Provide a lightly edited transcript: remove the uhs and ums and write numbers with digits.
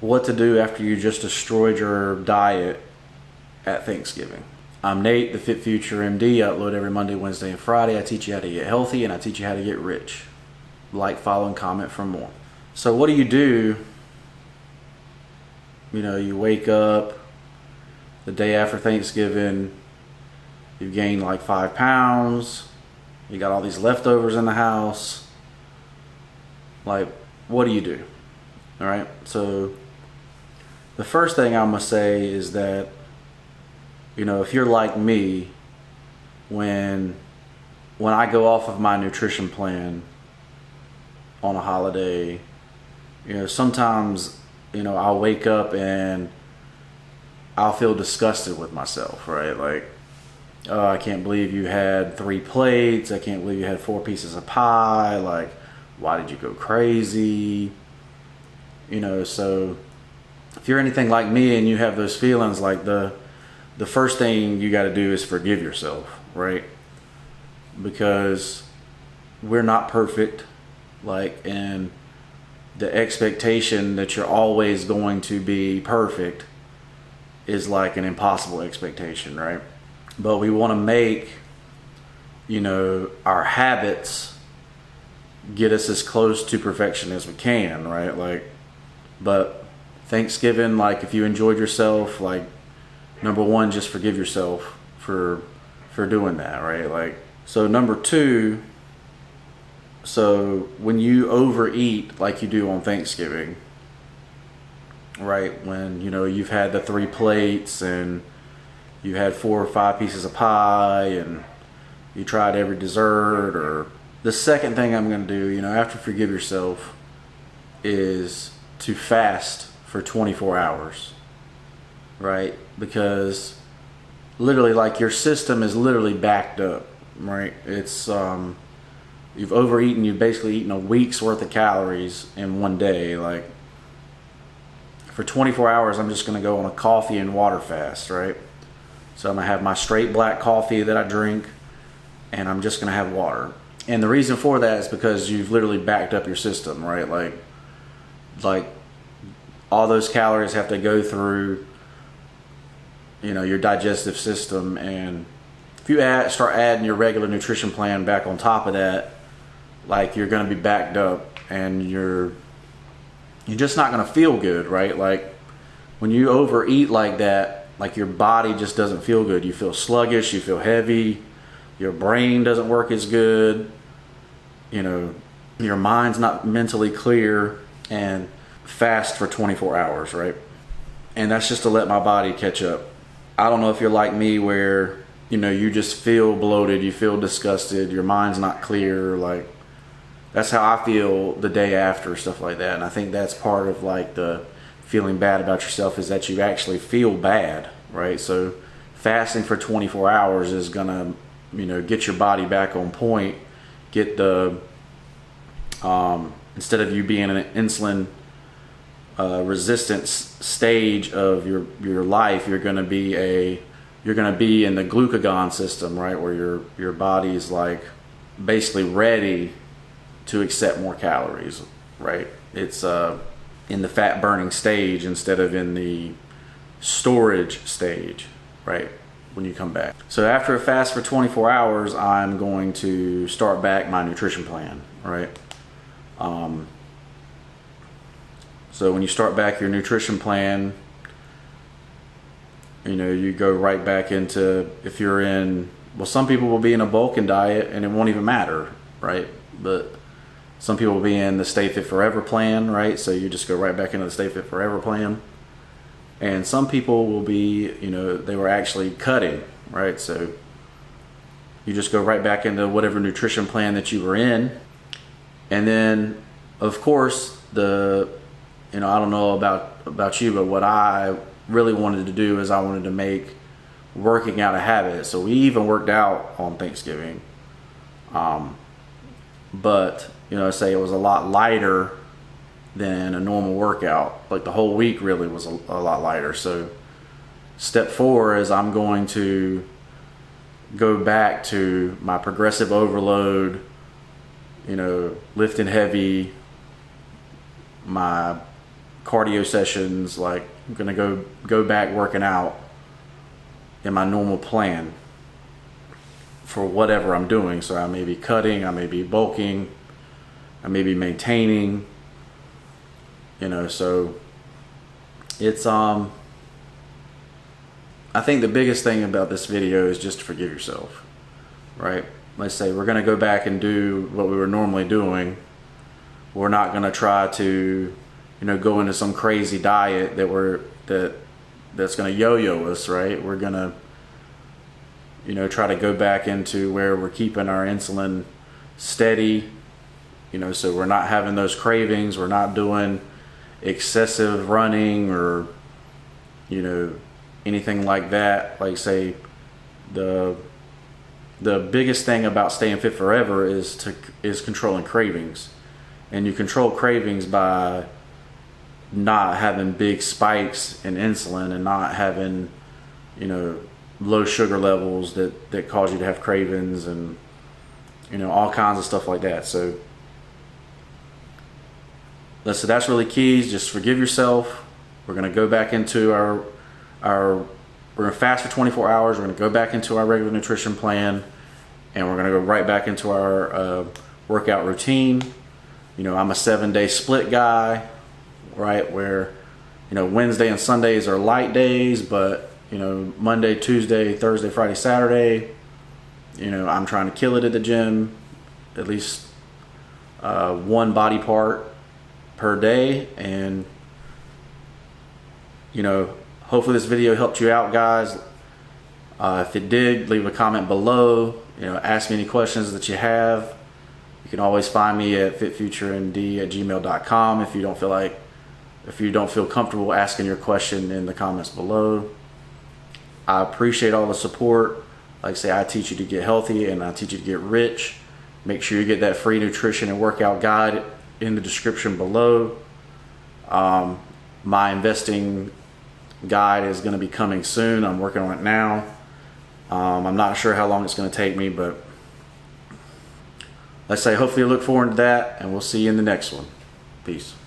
what to do after you just destroyed your diet at Thanksgiving. I'm Nate, the FitFutureMD. I upload every Monday, Wednesday, and Friday. I teach you how to get healthy and I teach you how to get rich. Like, follow, and comment for more. So what do? You wake up the day after Thanksgiving, you've gained like 5 pounds, you got all these leftovers in the house. Like, what do? All right, so the first thing I'm gonna say is that, if you're like me, when I go off of my nutrition plan on a holiday, sometimes, I'll wake up and I'll feel disgusted with myself, right? Like, oh, I can't believe you had 3 plates. I can't believe you had 4 pieces of pie. Like, why did you go crazy? So if you're anything like me and you have those feelings, like the first thing you got to do is forgive yourself, right? Because we're not perfect, and the expectation that you're always going to be perfect is like an impossible expectation, right? But we want to make, our habits get us as close to perfection as we can, right? But Thanksgiving, if you enjoyed yourself, number one, just forgive yourself for doing that, right? So number 2, so when you overeat like you do on Thanksgiving, right? When, you've had the 3 plates and you had 4 or 5 pieces of pie and you tried every dessert, or the second thing I'm going to do, after forgive yourself, is to fast for 24 hours, right? Because literally, your system is literally backed up, right? It's, you've overeaten, you've basically eaten a week's worth of calories in one day. For 24 hours, I'm just going to go on a coffee and water fast, right? So I'm going to have my straight black coffee that I drink, and I'm just going to have water. And the reason for that is because you've literally backed up your system, right? Like all those calories have to go through, your digestive system. And if you start adding your regular nutrition plan back on top of that, you're going to be backed up, and you're just not going to feel good, right? When you overeat like that, your body just doesn't feel good. You feel sluggish, you feel heavy, your brain doesn't work as good, your mind's not mentally clear. And fast for 24 hours, right? And that's just to let my body catch up. I don't know if you're like me where, you just feel bloated, you feel disgusted, your mind's not clear. That's how I feel the day after, stuff like that. And I think that's part of the feeling bad about yourself, is that you actually feel bad, right? So fasting for 24 hours is gonna, get your body back on point, get the, instead of you being in an insulin resistance stage of your life, you're gonna be in the glucagon system, right? Where your body's basically ready to accept more calories, right? It's in the fat burning stage instead of in the storage stage, right? When you come back. So after a fast for 24 hours, I'm going to start back my nutrition plan, right? So when you start back your nutrition plan, you go right back into, if you're in, some people will be in a bulking diet and it won't even matter, right? But some people will be in the Stay Fit Forever plan, right? So you just go right back into the Stay Fit Forever plan. And some people will be, they were actually cutting, right? So you just go right back into whatever nutrition plan that you were in. And then, of course, I don't know about you, but what I really wanted to do is I wanted to make working out a habit. So we even worked out on Thanksgiving. But, say it was a lot lighter than a normal workout. The whole week really was a lot lighter. So step 4 is I'm going to go back to my progressive overload, lifting heavy, my cardio sessions, like I'm gonna go back working out in my normal plan for whatever I'm doing. So I may be cutting, I may be bulking, I may be maintaining, you know. So it's I think the biggest thing about this video is just to forgive yourself, right? Let's say we're gonna go back and do what we were normally doing. We're not gonna try to, you know, go into some crazy diet that's gonna yo-yo us, right? We're gonna, you know, try to go back into where we're keeping our insulin steady, you know, so we're not having those cravings, we're not doing excessive running or, you know, anything like that. Like, say, the biggest thing about staying fit forever is controlling cravings. And you control cravings by not having big spikes in insulin and not having, you know, low sugar levels that cause you to have cravings and, you know, all kinds of stuff like that. So that's really key. Just forgive yourself. We're going to go back into we're going to fast for 24 hours. We're going to go back into our regular nutrition plan, and we're going to go right back into our workout routine. You know, I'm a 7-day split guy, right? Where, you know, Wednesday and Sundays are light days, but, you know, Monday, Tuesday, Thursday, Friday, Saturday, you know, I'm trying to kill it at the gym, at least one body part per day. And, you know, hopefully this video helped you out, guys. If it did, leave a comment below. You know, ask me any questions that you have. You can always find me at FitFutureMD@gmail.com if you don't feel comfortable asking your question in the comments below. I appreciate all the support. Like I say, I teach you to get healthy and I teach you to get rich. Make sure you get that free nutrition and workout guide in the description below. My investing guide is going to be coming soon. I'm working on it now. I'm not sure how long it's going to take me, but let's say hopefully you look forward to that, and we'll see you in the next one. Peace.